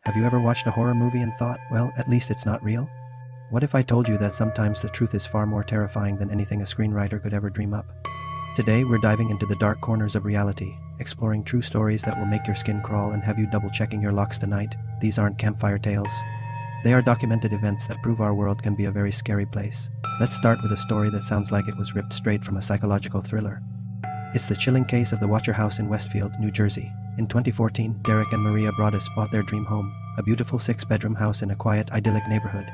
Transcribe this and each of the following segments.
Have you ever watched a horror movie and thought, well, at least it's not real? What if I told you that sometimes the truth is far more terrifying than anything a screenwriter could ever dream up? Today, we're diving into the dark corners of reality, exploring true stories that will make your skin crawl and have you double-checking your locks tonight. These aren't campfire tales. They are documented events that prove our world can be a very scary place. Let's start with a story that sounds like it was ripped straight from a psychological thriller. It's the chilling case of the Watcher House in Westfield, New Jersey. In 2014, Derek and Maria Broaddus bought their dream home, a beautiful 6-bedroom house in a quiet, idyllic neighborhood.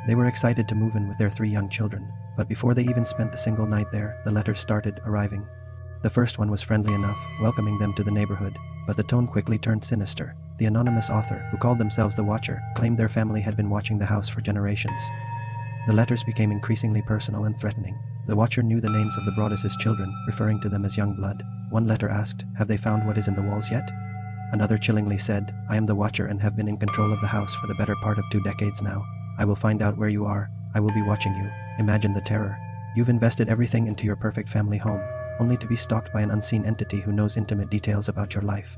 They were excited to move in with their 3 young children, but before they even spent a single night there, the letters started arriving. The first one was friendly enough, welcoming them to the neighborhood, but the tone quickly turned sinister. The anonymous author, who called themselves the Watcher, claimed their family had been watching the house for generations. The letters became increasingly personal and threatening. The Watcher knew the names of the Broaddus' children, referring to them as young blood. One letter asked, "Have they found what is in the walls yet?" Another chillingly said, "I am the Watcher and have been in control of the house for the better part of 2 decades now. I will find out where you are. I will be watching you." Imagine the terror. You've invested everything into your perfect family home, only to be stalked by an unseen entity who knows intimate details about your life.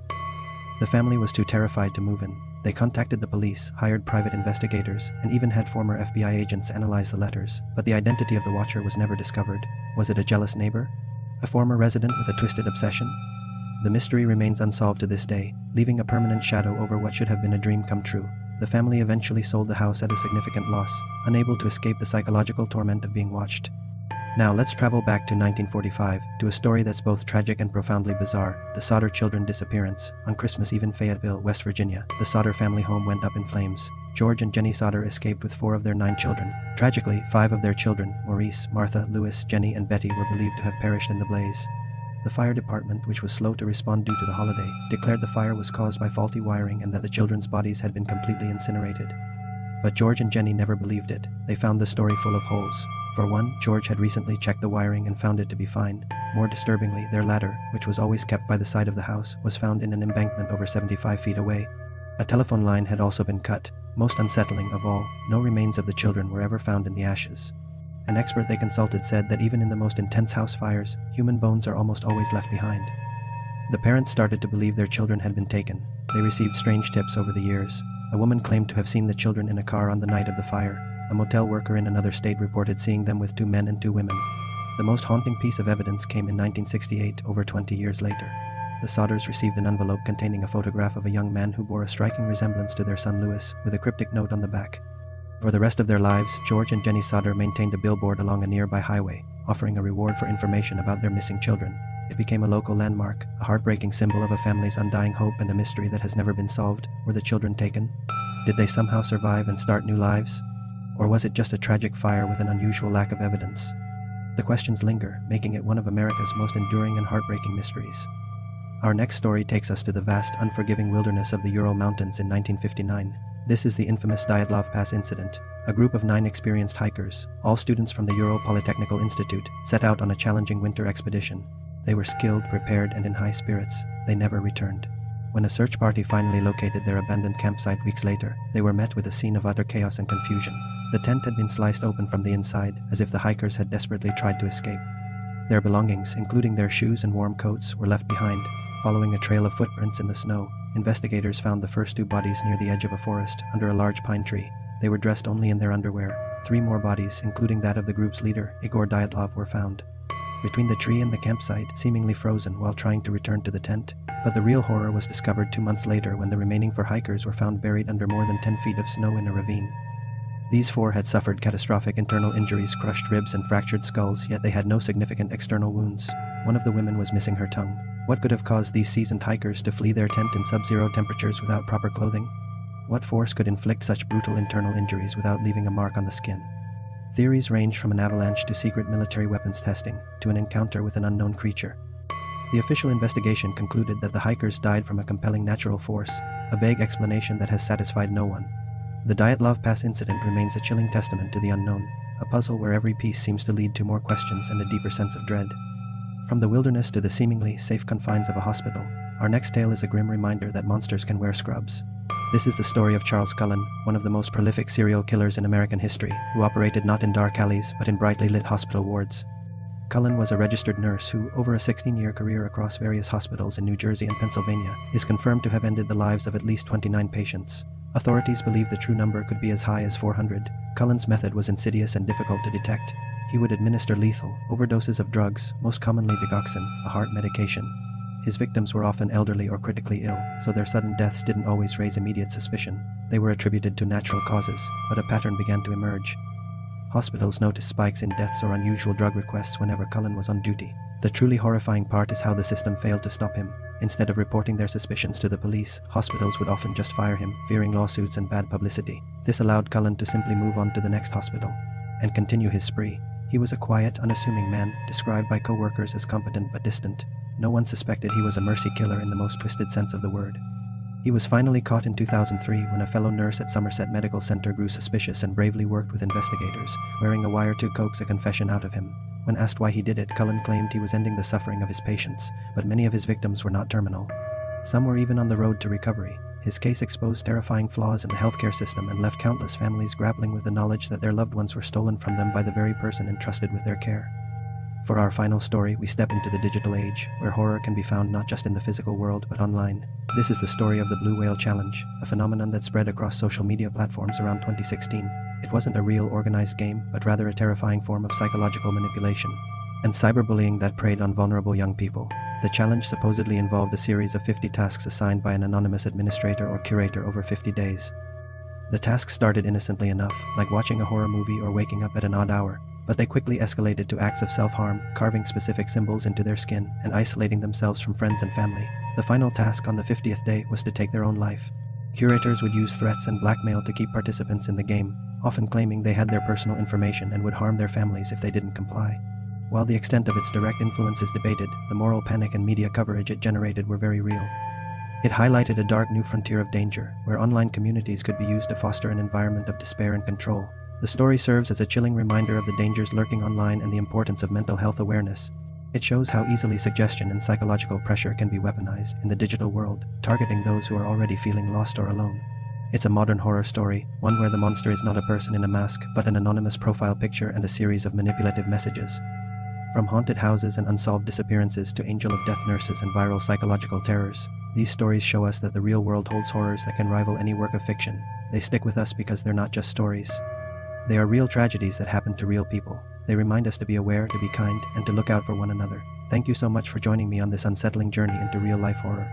The family was too terrified to move in. They contacted the police, hired private investigators, and even had former FBI agents analyze the letters, but the identity of the Watcher was never discovered. Was it a jealous neighbor? A former resident with a twisted obsession? The mystery remains unsolved to this day, leaving a permanent shadow over what should have been a dream come true. The family eventually sold the house at a significant loss, unable to escape the psychological torment of being watched. Now let's travel back to 1945, to a story that's both tragic and profoundly bizarre, the Sodder children disappearance. On Christmas Eve in Fayetteville, West Virginia, the Sodder family home went up in flames. George and Jenny Sodder escaped with 4 of their 9 children. Tragically, 5 of their children, Maurice, Martha, Louis, Jenny, and Betty, were believed to have perished in the blaze. The fire department, which was slow to respond due to the holiday, declared the fire was caused by faulty wiring and that the children's bodies had been completely incinerated. But George and Jenny never believed it. They found the story full of holes. For one, George had recently checked the wiring and found it to be fine. More disturbingly, their ladder, which was always kept by the side of the house, was found in an embankment over 75 feet away. A telephone line had also been cut. Most unsettling of all, no remains of the children were ever found in the ashes. An expert they consulted said that even in the most intense house fires, human bones are almost always left behind. The parents started to believe their children had been taken. They received strange tips over the years. A woman claimed to have seen the children in a car on the night of the fire. A motel worker in another state reported seeing them with 2 men and 2 women. The most haunting piece of evidence came in 1968, over 20 years later. The Sodders received an envelope containing a photograph of a young man who bore a striking resemblance to their son Louis, with a cryptic note on the back. For the rest of their lives, George and Jenny Sodder maintained a billboard along a nearby highway, offering a reward for information about their missing children. It became a local landmark, a heartbreaking symbol of a family's undying hope and a mystery that has never been solved. Were the children taken? Did they somehow survive and start new lives? Or was it just a tragic fire with an unusual lack of evidence? The questions linger, making it one of America's most enduring and heartbreaking mysteries. Our next story takes us to the vast, unforgiving wilderness of the Ural Mountains in 1959. This is the infamous Dyatlov Pass Incident. A group of 9 experienced hikers, all students from the Ural Polytechnical Institute, set out on a challenging winter expedition. They were skilled, prepared, and in high spirits. They never returned. When a search party finally located their abandoned campsite weeks later, they were met with a scene of utter chaos and confusion. The tent had been sliced open from the inside, as if the hikers had desperately tried to escape. Their belongings, including their shoes and warm coats, were left behind. Following a trail of footprints in the snow, investigators found the first 2 bodies near the edge of a forest, under a large pine tree. They were dressed only in their underwear. 3 more bodies, including that of the group's leader, Igor Dyatlov, were found between the tree and the campsite, seemingly frozen while trying to return to the tent. But the real horror was discovered 2 months later when the remaining 4 hikers were found buried under more than 10 feet of snow in a ravine. These 4 had suffered catastrophic internal injuries, crushed ribs, and fractured skulls, yet they had no significant external wounds. One of the women was missing her tongue. What could have caused these seasoned hikers to flee their tent in sub-zero temperatures without proper clothing? What force could inflict such brutal internal injuries without leaving a mark on the skin? Theories range from an avalanche to secret military weapons testing, to an encounter with an unknown creature. The official investigation concluded that the hikers died from a compelling natural force, a vague explanation that has satisfied no one. The Dyatlov Pass Incident remains a chilling testament to the unknown, a puzzle where every piece seems to lead to more questions and a deeper sense of dread. From the wilderness to the seemingly safe confines of a hospital, our next tale is a grim reminder that monsters can wear scrubs. This is the story of Charles Cullen, one of the most prolific serial killers in American history, who operated not in dark alleys but in brightly lit hospital wards. Cullen was a registered nurse who, over a 16-year career across various hospitals in New Jersey and Pennsylvania, is confirmed to have ended the lives of at least 29 patients. Authorities believe the true number could be as high as 400. Cullen's method was insidious and difficult to detect. He would administer lethal overdoses of drugs, most commonly digoxin, a heart medication. His victims were often elderly or critically ill, so their sudden deaths didn't always raise immediate suspicion. They were attributed to natural causes, but a pattern began to emerge. Hospitals noticed spikes in deaths or unusual drug requests whenever Cullen was on duty. The truly horrifying part is how the system failed to stop him. Instead of reporting their suspicions to the police, hospitals would often just fire him, fearing lawsuits and bad publicity. This allowed Cullen to simply move on to the next hospital and continue his spree. He was a quiet, unassuming man, described by co-workers as competent but distant. No one suspected he was a mercy killer in the most twisted sense of the word. He was finally caught in 2003 when a fellow nurse at Somerset Medical Center grew suspicious and bravely worked with investigators, wearing a wire to coax a confession out of him. When asked why he did it, Cullen claimed he was ending the suffering of his patients, but many of his victims were not terminal. Some were even on the road to recovery. His case exposed terrifying flaws in the healthcare system and left countless families grappling with the knowledge that their loved ones were stolen from them by the very person entrusted with their care. For our final story, we step into the digital age, where horror can be found not just in the physical world, but online. This is the story of the Blue Whale Challenge, a phenomenon that spread across social media platforms around 2016. It wasn't a real organized game, but rather a terrifying form of psychological manipulation and cyberbullying that preyed on vulnerable young people. The challenge supposedly involved a series of 50 tasks assigned by an anonymous administrator or curator over 50 days. The tasks started innocently enough, like watching a horror movie or waking up at an odd hour, but they quickly escalated to acts of self-harm, carving specific symbols into their skin, and isolating themselves from friends and family. The final task on the 50th day was to take their own life. Curators would use threats and blackmail to keep participants in the game, often claiming they had their personal information and would harm their families if they didn't comply. While the extent of its direct influence is debated, the moral panic and media coverage it generated were very real. It highlighted a dark new frontier of danger, where online communities could be used to foster an environment of despair and control. The story serves as a chilling reminder of the dangers lurking online and the importance of mental health awareness. It shows how easily suggestion and psychological pressure can be weaponized in the digital world, targeting those who are already feeling lost or alone. It's a modern horror story, one where the monster is not a person in a mask, but an anonymous profile picture and a series of manipulative messages. From haunted houses and unsolved disappearances to angel of death nurses and viral psychological terrors, these stories show us that the real world holds horrors that can rival any work of fiction. They stick with us because they're not just stories. They are real tragedies that happen to real people. They remind us to be aware, to be kind, and to look out for one another. Thank you so much for joining me on this unsettling journey into real-life horror.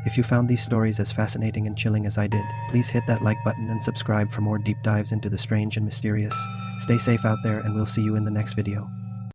If you found these stories as fascinating and chilling as I did, please hit that like button and subscribe for more deep dives into the strange and mysterious. Stay safe out there, and we'll see you in the next video.